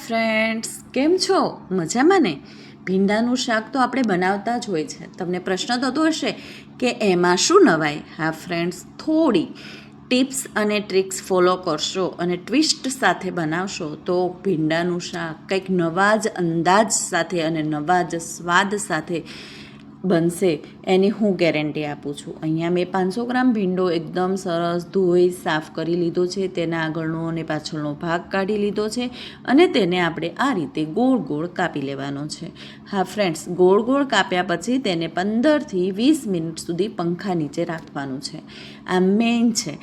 Friends, કેમ છો? મજામાં ને? ભીંડાનું શાક તો આપણે બનાવતા જ હોય છે. તમને પ્રશ્ન થતો હશે કે એમાં શું નવાય? હા ફ્રેન્ડ્સ, થોડી ટિપ્સ અને ટ્રિક્સ ફોલો કરશો અને ટ્વિસ્ટ સાથે બનાવશો તો ભીંડાનું શાક કંઈક નવા જ અંદાજ સાથે અને નવા જ સ્વાદ સાથે બનશે, એની હું ગેરંટી આપું છું. અહીંયા મેં 500 ગ્રામ ભીંડો એકદમ સરસ ધોઈ સાફ કરી લીધો છે. તેના આગળનો અને પાછળનો ભાગ કાઢી લીધો છે અને તેને આપણે આ રીતે ગોળ ગોળ કાપી લેવાનો છે. હા ફ્રેન્ડ્સ, ગોળ ગોળ કાપ્યા પછી તેને 15થી 20 મિનિટ સુધી પંખા નીચે રાખવાનું છે. આ મેઇન છે.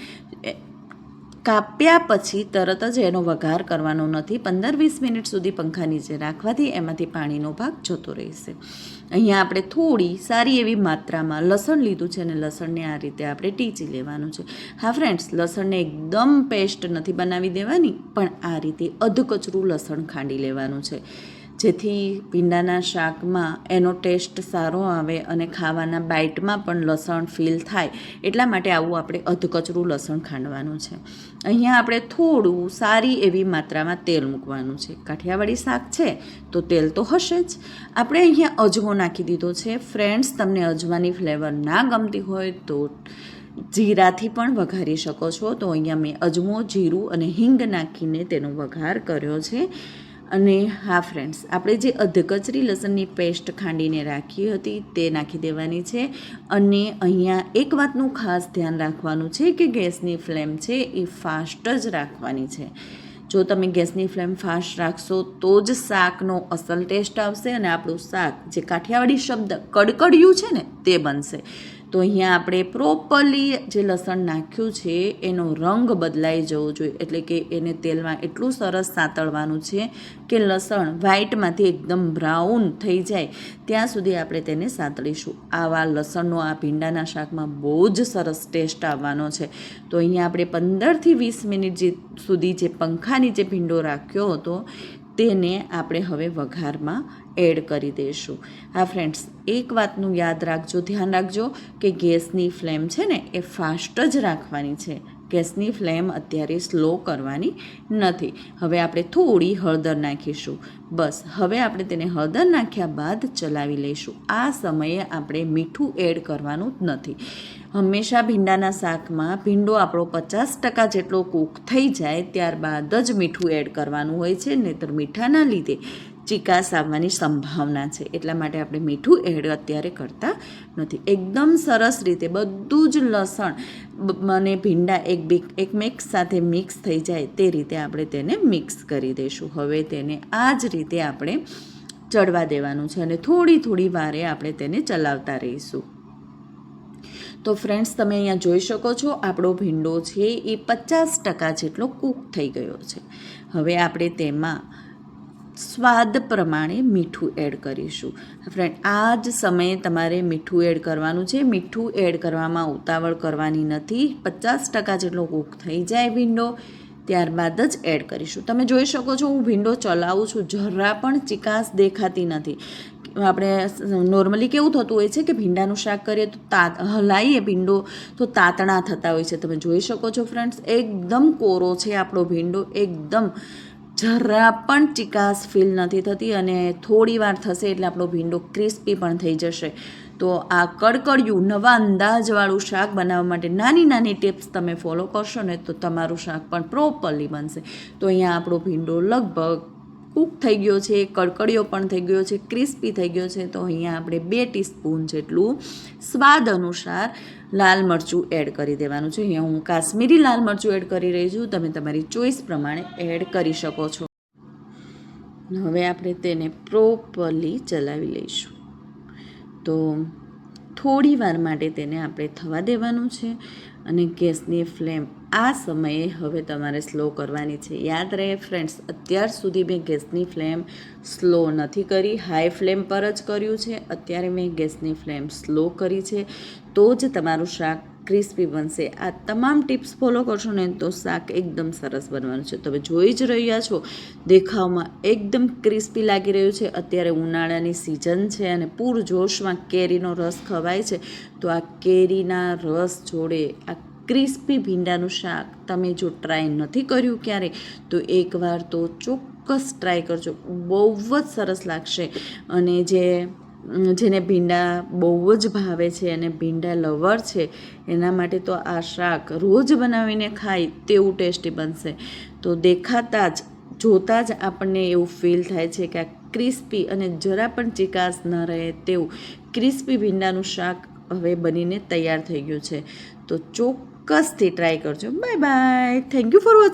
કાપ્યા પછી તરત જ એનો વઘાર કરવાનો નથી. 15-20 મિનિટ સુધી પંખા નીચે રાખવાથી એમાંથી પાણીનો ભાગ જતો રહેશે. અહીંયા આપણે થોડી સારી એવી માત્રામાં લસણ લીધું છે અને લસણને આ રીતે આપણે ટીચી લેવાનું છે. હા ફ્રેન્ડ્સ, લસણને એકદમ પેસ્ટ નથી બનાવી દેવાની, પણ આ રીતે અધકચરું લસણ ખાંડી લેવાનું છે, જેથી ભીંડાના શાકમાં એનો ટેસ્ટ સારો આવે અને ખાવાના બાઇટમાં પણ લસણ ફીલ થાય. એટલા માટે આવું આપણે અધકચરું લસણ ખાંડવાનું છે. અહીંયા આપણે થોડું સારી એવી માત્રામાં તેલ મૂકવાનું છે. કાઠિયાવાડી શાક છે તો તેલ તો હશે જ. આપણે અહીંયા અજમો નાખી દીધો છે. ફ્રેન્ડ્સ, તમને અજમાની ફ્લેવર ના ગમતી હોય તો જીરાથી પણ વઘારી શકો છો. તો અહીંયા મેં અજમો, જીરું અને હિંગ નાખીને તેનો વઘાર કર્યો છે. અને હા ફ્રેન્ડ્સ, આપણે જે અધકચરી લસણની પેસ્ટ ખાંડીને રાખી હતી તે નાખી દેવાની છે. અને અહીંયા એક વાતનું ખાસ ધ્યાન રાખવાનું છે કે ગેસની ફ્લેમ છે એ ફાસ્ટ જ રાખવાની છે. જો તમે ગેસની ફ્લેમ ફાસ્ટ રાખશો તો જ શાકનો અસલ ટેસ્ટ આવશે અને આપણું શાક, જે કાઠિયાવાડી શબ્દ કડકડિયું છે ને, તે બનશે. તો અહીંયા આપણે પ્રોપરલી જે લસણ નાખ્યું છે એનો રંગ બદલાઈ જવો જોઈએ, એટલે કે એને તેલમાં એટલું સરસ સાતળવાનું છે કે લસણ વ્હાઈટમાંથી એકદમ બ્રાઉન થઈ જાય ત્યાં સુધી આપણે તેને સાતળીશું. આવા લસણનો આ ભીંડાના શાકમાં બહુ જ સરસ ટેસ્ટ આવવાનો છે. તો અહીંયા આપણે 15થી 20 મિનિટ સુધી જે પંખા નીચે ભીંડો રાખ્યો હતો તેને આપણે હવે વઘારમાં એડ કરી દઈશું. હા ફ્રેન્ડ્સ, એક વાતનું યાદ રાખજો, ધ્યાન રાખજો કે ગેસની ફ્લેમ છે ને એ ફાસ્ટ જ રાખવાની છે. ગેસની ફ્લેમ અત્યારે સ્લો કરવાની નથી. હવે આપણે થોડી હળદર નાખીશું. બસ, હવે આપણે તેને હળદર નાખ્યા બાદ ચલાવી લઈશું. આ સમયે આપણે મીઠું એડ કરવાનું જ નથી. હંમેશા ભીંડાના શાકમાં ભીંડો આપણો 50% જેટલો કૂક થઈ જાય ત્યારબાદ જ મીઠું એડ કરવાનું હોય છે, નહીંતર મીઠાના લીધે ચીકાશ આવવાની સંભાવના છે. એટલા માટે આપણે મીઠું એડ અત્યારે કરતા નથી. એકદમ સરસ રીતે બધું જ લસણ અને ભીંડા એકમેક સાથે મિક્સ થઈ જાય તે રીતે આપણે તેને મિક્સ કરી દઈશું. હવે તેને આ જ રીતે આપણે ચડવા દેવાનું છે અને થોડી થોડી વારે આપણે તેને ચલાવતા રહીશું. તો ફ્રેન્ડ્સ, તમે અહીંયા જોઈ શકો છો આપણો ભીંડો છે એ 50% જેટલો કૂક થઈ ગયો છે. હવે આપણે તેમાં સ્વાદ પ્રમાણે મીઠું એડ કરીશું. ફ્રેન્ડ, આ જ સમયે તમારે મીઠું એડ કરવાનું છે. મીઠું એડ કરવામાં ઉતાવળ કરવાની નથી. 50% જેટલો કૂક થઈ જાય ભીંડો ત્યારબાદ જ એડ કરીશું. તમે જોઈ શકો છો હું ભીંડો ચલાવું છું, જરા પણ ચીકાશ દેખાતી નથી. આપણે નોર્મલી કેવું થતું હોય છે કે ભીંડાનું શાક કરીએ તો હલાવીએ ભીંડો તો તાતણા થતા હોય છે. તમે જોઈ શકો છો ફ્રેન્ડ્સ, એકદમ કોરો છે આપણો ભીંડો, એકદમ જરા પણ ચીકાશ ફીલ નથી થતી અને થોડી વાર થશે એટલે આપણો ભીંડો ક્રિસ્પી પણ થઈ જશે. તો આ કડકડિયું નવા અંદાજવાળું શાક બનાવવા માટે નાની નાની ટિપ્સ તમે ફોલો કરશો ને તો તમારું શાક પણ પ્રોપરલી બનશે. તો અહીંયા આપણો ભીંડો લગભગ કૂક થઈ ગયો છે, કડકડિયો પણ થઈ ગયો છે, ક્રિસ્પી થઈ ગયો છે. તો અહીંયા આપણે 2 ટીસ્પૂન જેટલું સ્વાદ અનુસાર લાલ મરચું એડ કરી દેવાનું છે. અહીંયા હું કાશ્મીરી લાલ મરચું એડ કરી રહી છું. તમે તમારી ચોઈસ પ્રમાણે એડ કરી શકો છો. હવે આપણે તેને પ્રોપરલી ચલાવી લઈશું. તો થોડી વાર માટે તેને આપણે થવા દેવાનું છે અને ગેસની ફ્લેમ આ સમયે હવે તમારે સ્લો કરવાની છે. યાદ રહે ફ્રેન્ડ્સ, અત્યાર સુધી મેં ગેસની ફ્લેમ સ્લો નથી કરી, હાઈ ફ્લેમ પર જ કર્યું છે. અત્યારે મેં ગેસની ફ્લેમ સ્લો કરી છે, તો જ તમારું શાક ક્રિસ્પી બનશે. આ તમામ ટિપ્સ ફોલો કરશો ને તો શાક એકદમ સરસ બનવાનું છે. તમે જોઈ જ રહ્યા છો, દેખાવમાં એકદમ ક્રિસ્પી લાગી રહ્યું છે. અત્યારે ઉનાળાની સિઝન છે અને પૂરજોશમાં કેરીનો રસ ખવાય છે. તો આ કેરીના રસ જોડે આ ક્રિસ્પી ભીંડાનું શાક તમે જો ટ્રાય નથી કર્યું ક્યારે તો એકવાર તો ચોક્કસ ચોક્કસ ટ્રાય કરજો, બહુ જ સરસ લાગશે. અને જેને ભીંડા બહુ જ ભાવે છે અને ભીંડા લવર છે એના માટે તો આ શાક રોજ બનાવીને ખાય તેવું ટેસ્ટી બનશે. તો દેખાતા જ જોતાં જ આપણને એવું ફીલ થાય છે કે આ ક્રિસ્પી અને જરા પણ ચિકાસ ન રહે તેવું ક્રિસ્પી ભીંડાનું શાક હવે બનીને તૈયાર થઈ ગયું છે. તો ચોક્કસથી ટ્રાય કરજો. Bye bye, thank you for watching.